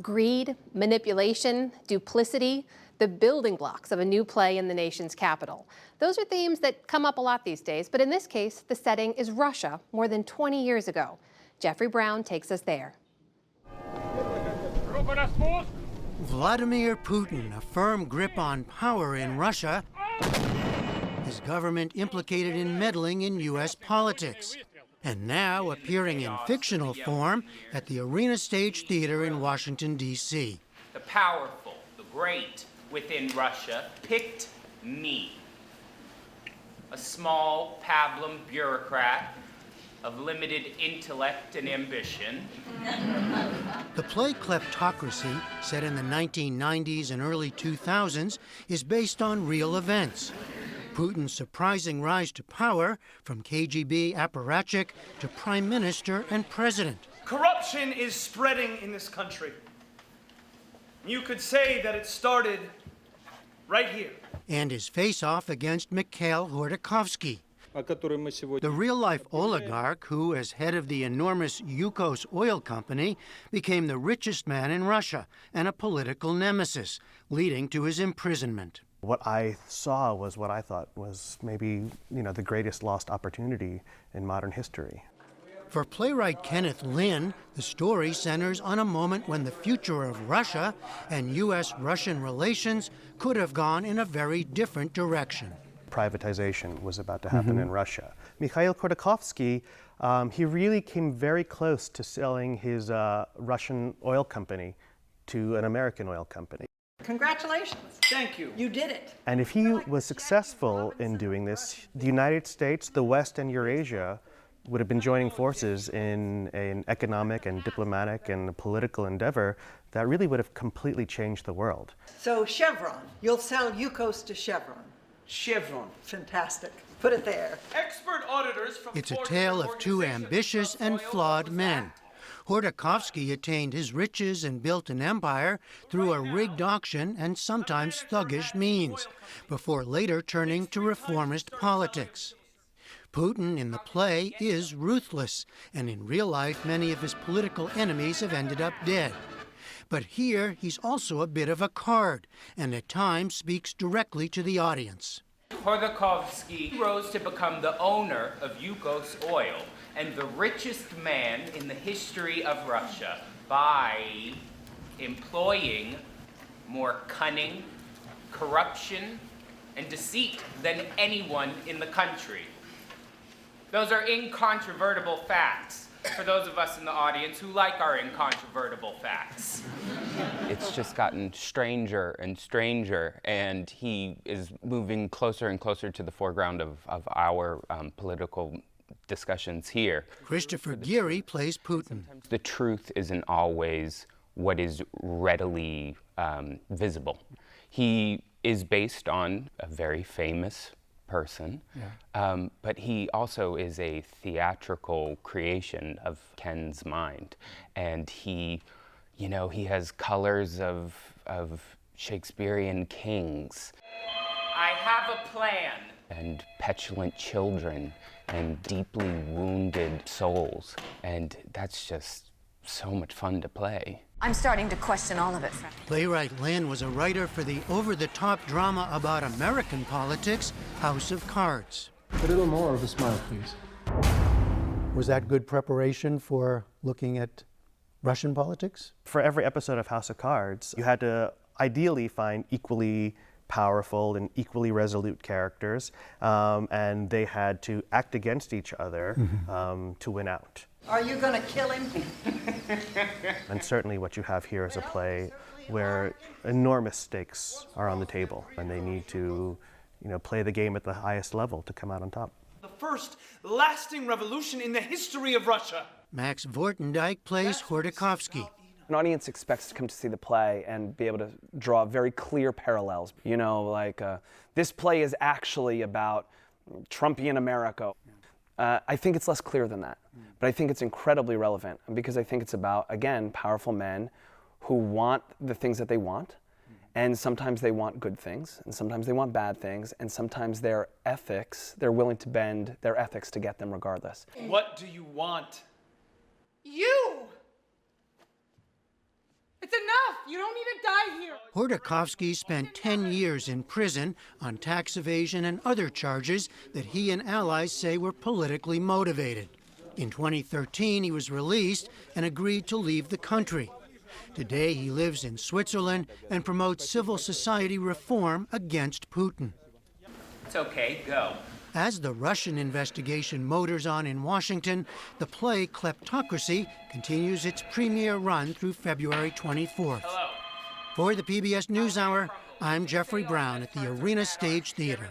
Greed, manipulation, duplicity, the building blocks of a new play in the nation's capital. Those are themes that come up a lot these days, but in this case, the setting is Russia more than 20 years ago. Jeffrey Brown takes us there. Vladimir Putin, a firm grip on power in Russia, his government implicated in meddling in U.S. politics, and now appearing in fictional form at the Arena Stage Theater in Washington, D.C. The powerful, the great within Russia picked me, a small pablum bureaucrat of limited intellect and ambition. The play Kleptocracy, set in the 1990s and early 2000s, is based on real events. Putin's surprising rise to power, from KGB apparatchik to prime minister and president. Corruption is spreading in this country. You could say that it started right here. And his face-off against Mikhail Khodorkovsky, the real-life oligarch who, as head of the enormous Yukos oil company, became the richest man in Russia and a political nemesis, leading to his imprisonment. What I saw was what I thought was maybe, the greatest lost opportunity in modern history. For playwright Kenneth Lynn, the story centers on a moment when the future of Russia and U.S.-Russian relations could have gone in a very different direction. Privatization was about to happen in Russia. Mikhail Khodorkovsky, he really came very close to selling his Russian oil company to an American oil company. Congratulations. Thank you. You did it. And if he was successful in doing this, the United States, the West, and Eurasia would have been joining forces in an economic and diplomatic and political endeavor that really would have completely changed the world. So Chevron, you'll sell Yukos to Chevron. Chevron. Fantastic. Put it there. Expert auditors from It's a tale of two ambitious and flawed men. Khodorkovsky attained his riches and built an empire through a rigged auction and sometimes thuggish means, before later turning to reformist politics. Putin in the play is ruthless, and in real life many of his political enemies have ended up dead. But here he's also a bit of a card, and at times speaks directly to the audience. Khodorkovsky rose to become the owner of Yukos Oil and the richest man in the history of Russia by employing more cunning, corruption, and deceit than anyone in the country. Those are incontrovertible facts for those of us in the audience who like our incontrovertible facts. It's just gotten stranger and stranger, and he is moving closer and closer to the foreground of our political discussions here. Christopher Geary plays Putin. The truth isn't always what is readily visible. He is based on a very famous person, but he also is a theatrical creation of Ken's mind, and he has colors of Shakespearean kings. I have a plan. And petulant children and deeply wounded souls, and that's just so much fun to play. I'm starting to question all of it. Playwright Lynn was a writer for the over-the-top drama about American politics, House of Cards. A little more of a smile, please. Was that good preparation for looking at Russian politics? For every episode of House of Cards, you had to ideally find equally powerful and equally resolute characters, and they had to act against each other to win out. Are you going to kill him? And certainly what you have here is a play where enormous stakes are on the table, and they need to, play the game at the highest level to come out on top. The first lasting revolution in the history of Russia. Max Vortendijk plays Khodorkovsky. An audience expects to come to see the play and be able to draw very clear parallels. This play is actually about Trumpian America. I think it's less clear than that, but I think it's incredibly relevant because I think it's about, again, powerful men who want the things that they want, and sometimes they want good things, and sometimes they want bad things, and sometimes their ethics, they're willing to bend their ethics to get them regardless. What do you want? You! It's enough! You don't need to die here. Hordakovsky spent 10 years in prison on tax evasion and other charges that he and allies say were politically motivated. In 2013, he was released and agreed to leave the country. Today, he lives in Switzerland and promotes civil society reform against Putin. It's okay, go. As the Russian investigation motors on in Washington, the play Kleptocracy continues its premiere run through February 24th. Hello. For the PBS NewsHour, I'm Jeffrey Brown at the Arena Stage Theater.